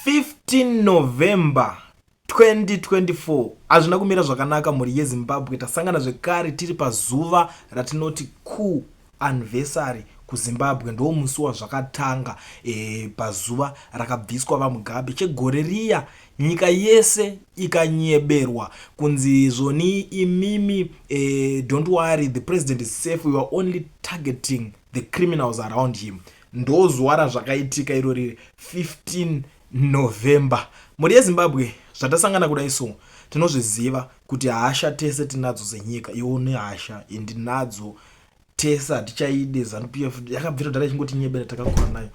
15 November 2024 hazvina kumira zvakanaka mhuri yeZimbabwe. Tasangana zvekare tiri pazuva ratinoti coup anniversary kuZimbabwe. Ndo musi wazvakatanga pazuva rakabviswa vaMugabe chegore riya. Nyika yese ikanyeberwa kunzi zvoni imimi don't worry, the president is safe, we are only targeting the criminals around him. Ndo zuva razvakaitika irori 15 November. Muri yeZimbabwe zvatasangana kudai so tinozviziva kuti hasha tese tinadzo senyika. Iwo nehasha ndinadzo tese hatichaide. ZANU PF yakabvira kudhara ichingoti nyebera takakura nayo.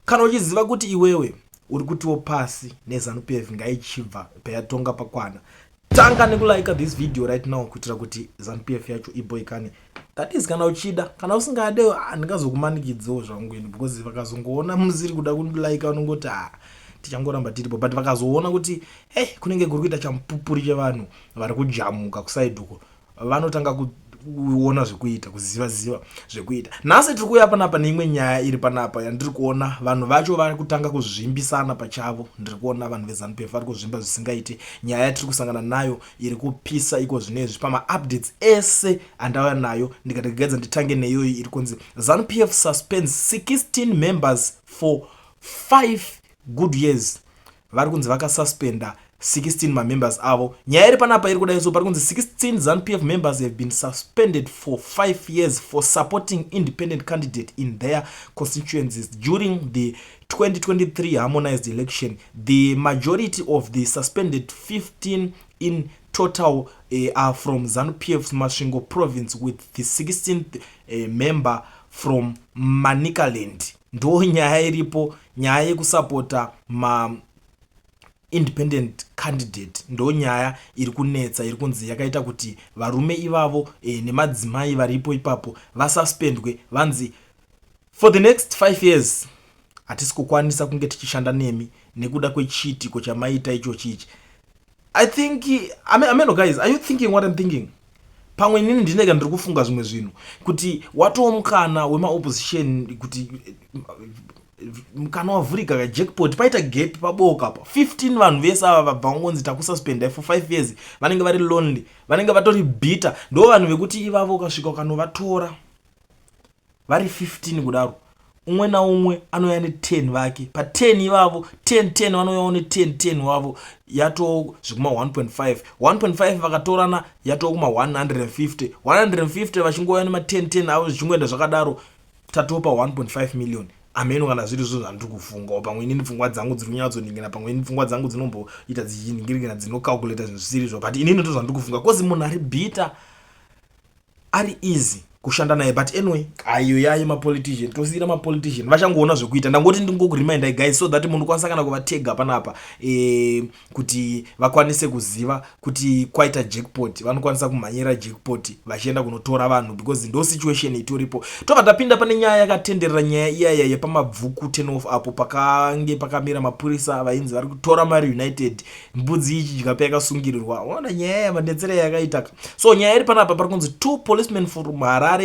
Kana uchiziva kuti iwewe uri kutiwo pasi neZANU PF ngaichibva payatonga pakwana, tanga nekulike this video right now kuitira kuti ZANU PF yacho iboikane. That is kana uchida. Kana usingade handingazokumanikidzawo zvangu ini, because vakazongoona musiri kuda kundilike vanongoti tichangoramba tiripo, but vakazoona kuti hey, kunenge kuri kuita chamupupuri chevanhu vari kujamuka kusaidi uko, vanotanga kuona zvekuita, kuziva zvekuita. Nhasi tiri kuuya panapa neimwe nyaya iri panapa yandiri kuona vanhu vacho vari kutanga kuzvimbisana pachavo. Ndiri kuona vanhu veZANU PF vari kuzvimba zvisingaite. Nyaya yatiri kusangana nayo iri kupisa iko zvinezvi pama-updates ese andauya nayo. Ndikategedza nditange neyoyi iri kunzi ZANU PF suspends 16 members for 5 good years. Vari kunzi vakasuspenda 16 members avo. Nyaya iri panapa iri kudai so pari kunzi 16 ZANU PF members have been suspended for 5 years for supporting independent candidate in their constituencies during the 2023 harmonized election. The majority of the suspended 15 in total are from ZANU PF's Masvingo province, with the 16th member from Manicaland. Ndo nyaya iripo, nyaya yekusapota independent candidate. Ndo nyaya iri kunetsa, iri kunzi yakaita kuti varume ivavo nemadzimai varipo ipapo vasuspendwe, vanzi for the next 5 years hatisi kukwanisa kunge tichishanda nemi nekuda kwechiitiko chamaita icho chichi. I think ameno guys, are you thinking what I'm thinking? Pamwe nini ndinenge ndiri kufunga zvimwe zvinhu kuti watowo mukana wema-opposition kuti mukana wavhurika kajackpot, paita gap paboka pa 15 vanhu vese ava vabva ngonzi takususpenda for 5 years. Vanenge vari lonely, vanenge vatori bitter. Ndo vanhu vekuti ivavo ukasvika ukanovatora vari 15 kudaro, umwe naumwe anouya ne10 vake. Pa 10 ivavo 10 vanouyawo ne10 wavo, yato zvikuma 1.5 vakatorana yato kuma 150 vachingouya nema10 avo zvichingoenda zvakadaro, tatopa 1.5 million. Ameno kana zviri zvo zvandiri kufunga. Pamwe inini pfungwa dzangu dziri kunyatsoningina, pamwe inini pfungwa dzangu dzinomboita dzichiningirikana dzinokalkulata zvinhu zvisiri zvo, but inini ndo zvandiri kufunga kozi munhu ari bita ari easy kushanda naye. But anyway, ayo yaye mapolitician, tosiyira mapolitician vachangoona zvekuita. Ndangoti ndingokureminder guys so that munhu kwanisa kana kuvatega panapa kuti vakwanise kuziva kuti kwaita jackpot, vanokwanisa kumhanyira jackpot vachienda kunotora vanhu, because ndo situation itoripo. Tobva tapinda pane nyaya yakatenderera nyaya iyaya yepamabvuku 10 off apo pakange pakamira mapurisa vainzi vari kutora mari United, mbudzi ichi chikape yakasungirirwa. Ona nyaya yamandetsere yakaitaka. So nyaya iri panapa pari kunzi 2 policemen from Harare,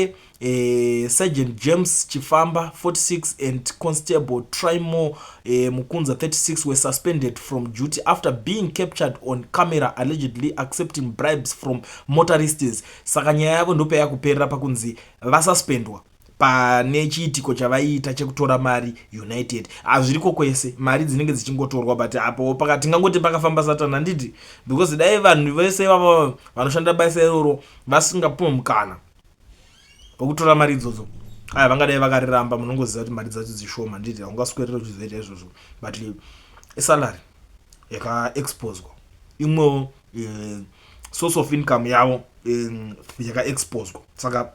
Sergeant James Chifamba 46 and Constable Trimo Mukunza 36 were suspended from duty after being captured on camera allegedly accepting bribes from motorists. Saka nyaya yavo ndope yakuperera pakunzi vasuspendwa pane chiitiko chavaiita chekutora mari United. Hazviriko kwese mari dzinenge dzichingotorwa, but apo pakati ngangoti pakafamba satana handiti, because dai vanhu vese vavo vanoshanda basa iroro vasingapuwe mukana okutora mari idzodzo, aya vangadai vakariramba. Munongoziva kuti mari dzacho dzishoma, nditi haungaswedera uchizoita izvozvo, but isalary yakaexposwa, imwewo source of income yavo yakaexposwa, saka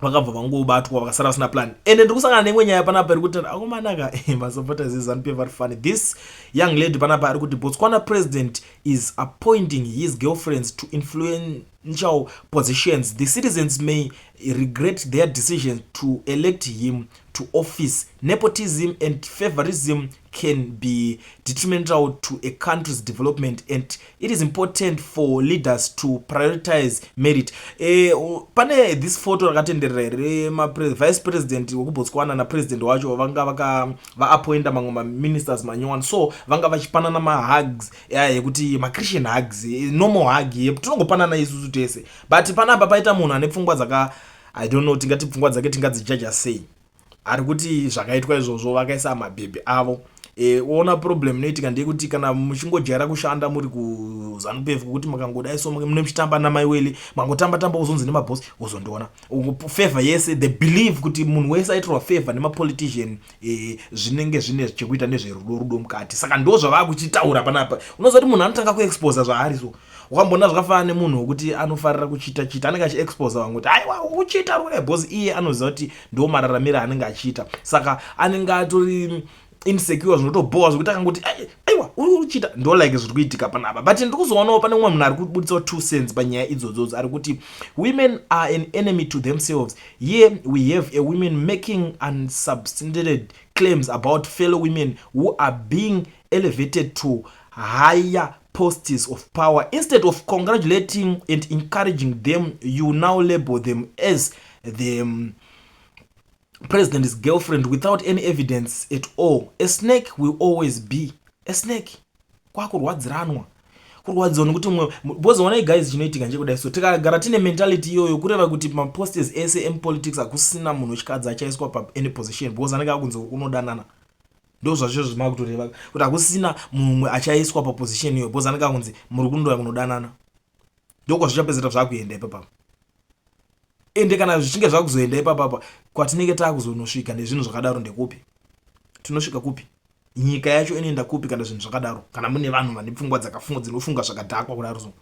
vakabva vangobatwa vakasara vasina plan. Ende ndiri kusangana neimwe nyaya panapa iri kuti akomanaka masupporters eZANU PF vari funny. This young lady panapa ari kuti Botswana president is appointing his girlfriends to influential positions. The citizens may regret their decision to elect him to office. Nepotism and favorism can be detrimental to a country's development, and it is important for leaders to prioritize merit. Pane this photo rakatenderera vice president wekubotswana na president wacho vanga vaappointa mamwe ministers manyowani, so vanga vachipanana mahugs yekuti Christian hugs, normal hug tinongopanana isusu tese, but panapa paita munhu ane pfungwa dzaka I don't know tingati pfungwa dzake tingadzijaja sei, ari kuti zvakaitwa izvozvo vakaisa mabhebhi avo. Ona problem noitika ndeyekuti kana muchingojera kushanda muri ku ZANU PF kuti makangodai so munochitamba namaiweli mangotamba uzonzi nemabosi uzondiona favor yese, they believe kuti munhu wese aitirwa favor nemapolitician zvinenge zvine chekuita nezverudo mukati. Saka ndo zvavakuchitaura panapa, unoziva kuti munhu anotanga kuexposa zvaari so. Wakambona zvakafanana nemunhu wekuti anofarira kuchita anenge achiexposa vamwe kuti aiwa uchita rure bosi, iye anoziva kuti ndo mararamiro anenge achiita, saka anenge atori insecure zvinotoboa zvokuti akangoti aiwa uri uchita ndo like zviri kuitika panapa. But ndikuzoonawo pane umwe munhu ari kubuditsawo 2 cents panyaya idzodzo, ari kuti women are an enemy to themselves. Here we have a women making unsubstantiated claims about fellow women who are being elevated to higher posts of power. Instead of congratulating and encouraging them, you now label them as the president's girlfriend without any evidence at all. A snake will always be a snake. Kwakurwadziranwa kurwadziwa nekuti bozoona guys chinoitika nje so tikagara tine mentality iyoyo kureva kuti maposters ese empolitics akusina munhu wechikadzi achaiswa pa any position because anenge akunze unodanana. Ndo zvazvo zvimakutoreva kuti akusina mumwe achaiswa pa position iyo because anenge akunze muri kundoya kunodanana. Ndoko zvichapedzera zvakuenda ipapo. Ende kana zvichinge zvakuzoenda ipapo kwatinenge takuzonosvika nezvinhu zvakadaro ndekupi? Tinosvika kupi? Nyika yacho inoenda kupi kana zvinhu zvakadaro? Kana mune vanhu vane pfungwa dzakafunga dzinofunga zvakadhakwa kudaro so.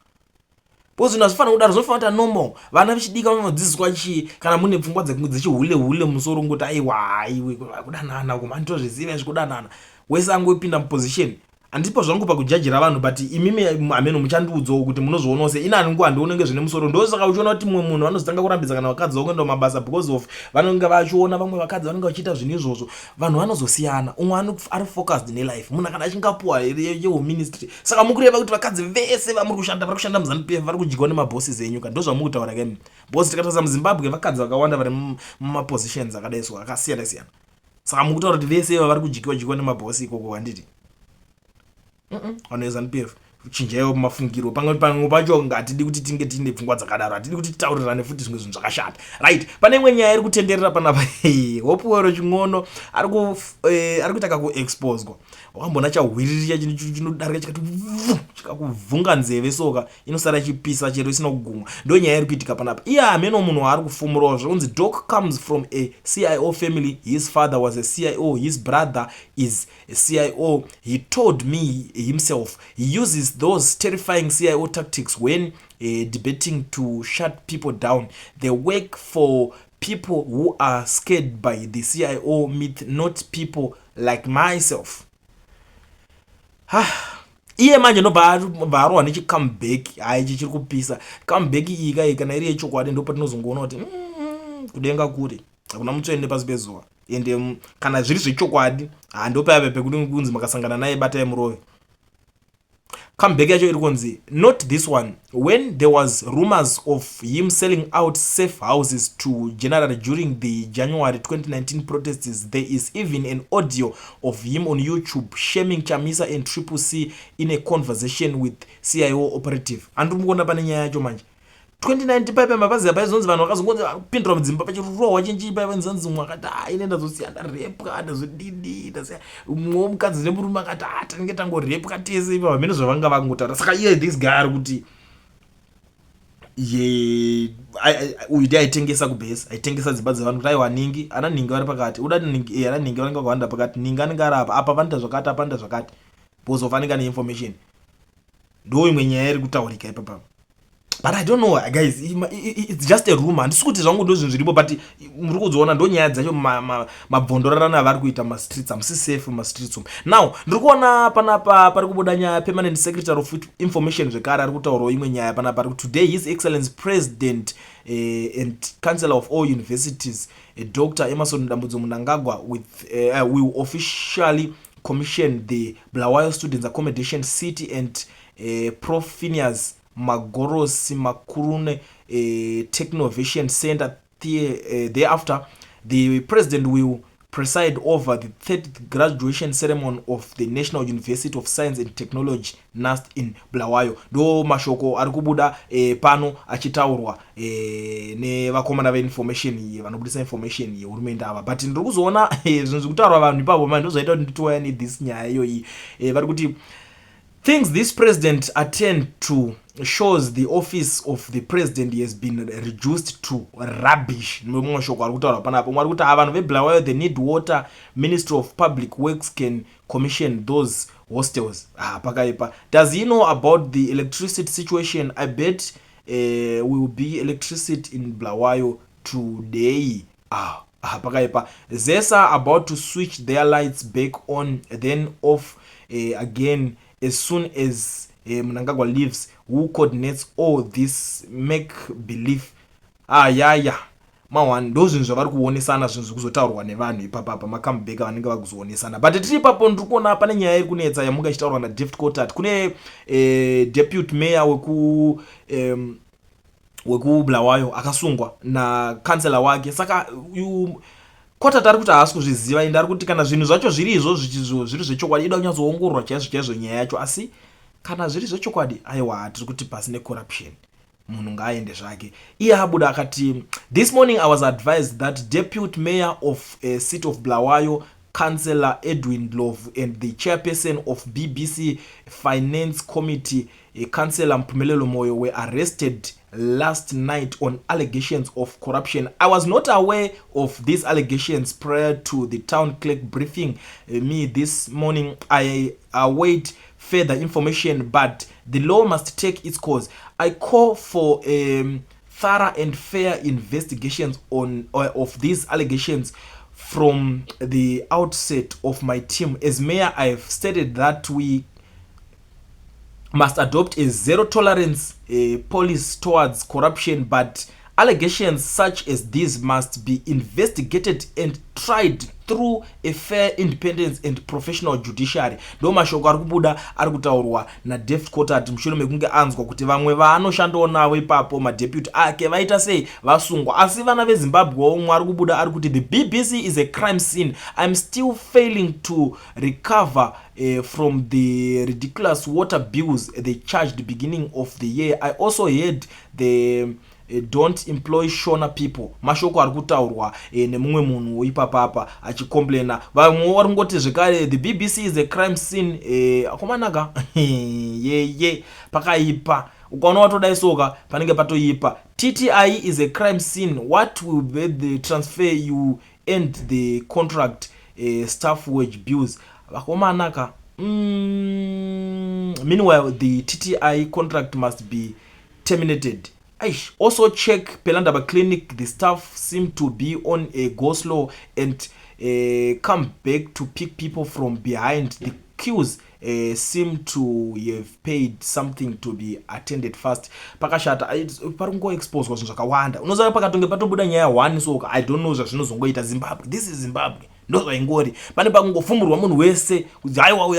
Bozi nazvifana kudaro zvofanira kuti normal vana vichidika vanodzidziswa chi kana mune pfungwa dzechihule musoro ngoti aiwa iwe kudanana kumandozviziva zvikudanana wese angopinda muposition. Andipo zvangu pakujajira vanhu, but imimi ameno muchandiudzawo kuti munozoonawo se ina nguva ndionenge zvine musoro. Ndo saka uchiona kuti mumwe munhu vanozotanga kurambidza kana vakadzi vakuenda mabasa because of vanonge vachiona vamwe vakadzi vanenge vachiita zvinhu izvozvo, vanhu vanozosiyana. Umwe ari focused nelife, munhu kana achingapuwa yeministry. Saka mukureva kuti vakadzi vese vamuri kushanda muZANU PF vari kudyiwa nemabosses enyuka. Ndo zvamukutaura kemi bosi. Tikatarisa muZimbabwe vakadzi vakawanda vari mumapositions akadai so akasiyana siyana. Saka mukutaura kuti vese vari kudyiwa nemabosi ikoko handiti ZANU PF chinjayo mafungiro pamwe pacho ngatidi kuti tinge tine pfungwa dzakadaro, atidi kuti titaurirane futi zvimwe zvinhu zvakashata. Right, pane imwe nyaya iri kutenderera panapa wopuwero ching'ono ari kutaka kuexposwa. Wakambona chahwiriri chinodarika chikati chikakuvhunga nzeve soka inosara chipisa chero isina kugumwa. Ndo nyaya iri kuitika panapa. Iye ameno munhu ari kufumurawo zvakunzi Doc comes from a CIO family. His father was a CIO, his brother is a CIO. He told me himself he uses those terrifying CIO tactics when debating to shut people down. They work for people who are scared by the CIO myth, not people like myself. Iye manje nobva nechi comeback aichi chiri kupisa. Comeback iyi kai kana iri yechokwadi ndo patinozongoona kuti kudenga kuri hakuna mutsvene pasi pezuva. Ende kana zviri zvechokwadi ndo paya pekuti kunzi makasangana naye batai murove. Comeback yacho iri kunzi not this one. When there was rumors of him selling out safe houses to general during the January 2019 protests, there is even an audio of him on YouTube shaming Chamisa and Triple C in a conversation with CIO operative. Andumukona pane nyaya yacho manje 2019 paipa mapazi apaizonzi vanhu vakazongonzi kupindura mudzimba pachirohwa chinji paipa nzanzi umwe akati inenda zosiyana repwa ndazodidi ndasiya umwe mukadzi nemurume akati tanenge tangorepwa tese ipa pamene zvavanga vangotaura. Saka iye this guy ari kuti uyu aitengesa kubhesi, aitengesa dzimba dzevanhu kuti aiwa ningi ana ningi vari pakati udati ningi ana ningi vanenge vakawanda pakati ningi anenge ari apa vanoita zvakati apa vanoita zvakati bozo vanenge ane information. Ndo imwe nyaya iri kutaurika ipapo. But I don't know guys, it's just a rumor. Ndisi kuti zvangu ndo zvinhu zviripo, but muri kuzoona ndo nyaya dzacho mabvondorarana vari kuita mastreets amsi safe mastreets. Now ndiri kuona panapa pari kubuda nyaya permanent secretary of information zvekare ari kutaurawo imwe nyaya panapa. Today his excellence president and chancellor of all universities Dr. Emerson Dambudzo Mnangagwa will officially commission the Bulawayo Students Accommodation City and Prof. Phineas Magoros Makurune Technovation Center. Thereafter, the president will preside over the 30th graduation ceremony of the National University of Science and Technology NUST in Bulawayo. Do mashoko arikubuda pano achitaurwa ne vakomana ve information ye vanobudisa information ye hurumende ava, but ndiri kuzoona zvinhu kutaurwa vanhu ipapo manje ndozoita kuti nditoya this nyaya iyoyi vari kuti things this president attend to shows the office of the president has been reduced to rubbish. Mumwe shoko ari kutaura panapo mwari kuti vanhu veBulawayo they need water, Ministry of Public Works can commission those hostels. Pakaipa. Does he know about the electricity situation? I bet will be electricity in Bulawayo today. Pakaipa. ZESA about to switch their lights back on then off again as soon as Mnangagwa leaves. Who coordinates all this make believe? Mawan those zvinhu vari kuonesana zvinhu kuzotaurwa nevanhu ipapapa makambeka vanenge vakuzoonesana, but tiri ipapo ndiri kuona pane nyaya iri kunetsa yamunga ichitaurwa naDavid Cottard. Kune deputy mayor weku-Bulawayo akasungwa na kansela wake, saka Cottard ari kuti haasi kuzviziva ende ari kuti kana zvinhu zvacho zviri izvo zviri zvechokwadi ida kunyatsoongororwa chaizvo nyaya yacho, asi kana zviri zvechokwadi aiwa tiri kuti pasine corruption munhu ngaaende zvake. Iye abuda akati this morning I was advised that deputy mayor of city of Bulawayo, Councillor Edwin Love, and the chairperson of BBC Finance Committee, Councillor Mpumelelo Moyo, were arrested last night on allegations of corruption. I was not aware of these allegations prior to the town clerk briefing me this morning. I await further information, but the law must take its course. I call for thorough and fair investigations of these allegations from the outset of my team. As mayor, I have stated that we must adopt a zero tolerance policy towards corruption, but allegations such as these must be investigated and tried through a fair, independent and professional judiciary. Ndo mashoko ari kubuda ari kutaurwa naDavid Cottard mushure mekunge anzwa kuti vamwe vaanoshanda nawo ipapo madeputy ake vaita sei vasungwa, asi vana veZimbabwe omwe ari kubuda ari kuti the BBC is a crime scene. I'm still failing to recover from the ridiculous water bills they charged beginning of the year. I also heard the don't employ Shona people. Mashoko ari kutaurwa nemumwe munhu ipapapa achicomplaina. Vamwe vari ngoti zvekare the BBC is a crime scene. Akomanaka pakaipa. Ukaona watodai soka panenge patoipa. TTI is a crime scene. What will be the transfer you end the contract staff wage bills? Akomanaka. Meanwhile, the TTI contract must be terminated. Also check Pelandaba Clinic. The staff seem to be on a go-slow and come back to pick people from behind. The queues seem to have paid something to be attended fast. Pakashata parungo expose kwa zvakawanda. Unoziva pakatonge patobuda nyaya 1 so I don't know zvazinozongoita Zimbabwe. This is Zimbabwe. Ndozvaingori pane pakungofumburwa munhu wese kuti haiwa uyu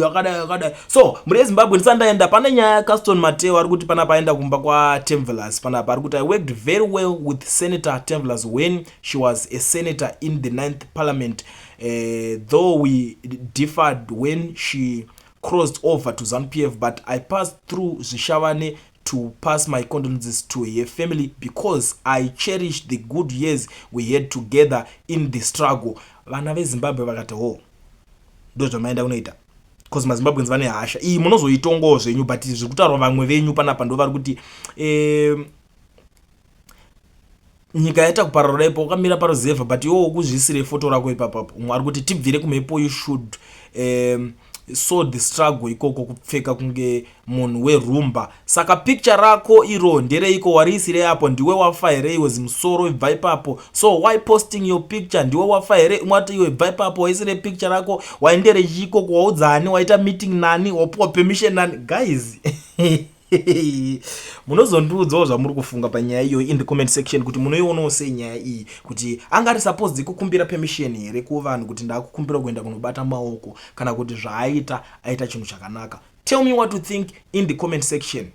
yakadai. So muri Zimbabwe ndisandaenda pane nyaya yaCaston Mateo ari kuti pana paenda kumba kwaTemvelas panapa ari kuti I worked very well with Senator Temvelas when she was a senator in the 9th parliament, though we differed when she crossed over to ZANU PF, but I passed through Zvishavane to pass my condolences to her family because I cherish the good years we had together in the struggle. Vana veZimbabwe vakati ndozvo maenda unoita because maZimbabweans vane hasha iyi munozoitongo zvenyu, but zviri kutaurwa vamwe venyu panapa ndo vari kuti nyika yaita kuparara ipo ukamira parozevha but iwo kuzviisire foto rako ipapapo. Umwe ari kuti tibvire kumhepo you should so the struggle ikoko kupfeka kunge munhu werumba. Saka picture rako iro ndereiko wariisire apo ndiwe wafa here iwe zimusoro ibva ipapo. So why posting your picture? Ndiwe wafa here mwati iwe ibva ipapo waisire picture rako waendere chiko kwaudza ani waita meeting nani wapuwa permission nani guys. munozondiudzawo zvamuri kufunga panyaya iyo in the comment section kuti munoionawo sei nyaya iyi, kuti angari suppose kukumbira permission here kuvanhu kuti ndakukumbira kuenda kunobata maoko kana kuti zvaaita aita chinhu chakanaka. Tell me what you think in the comment section.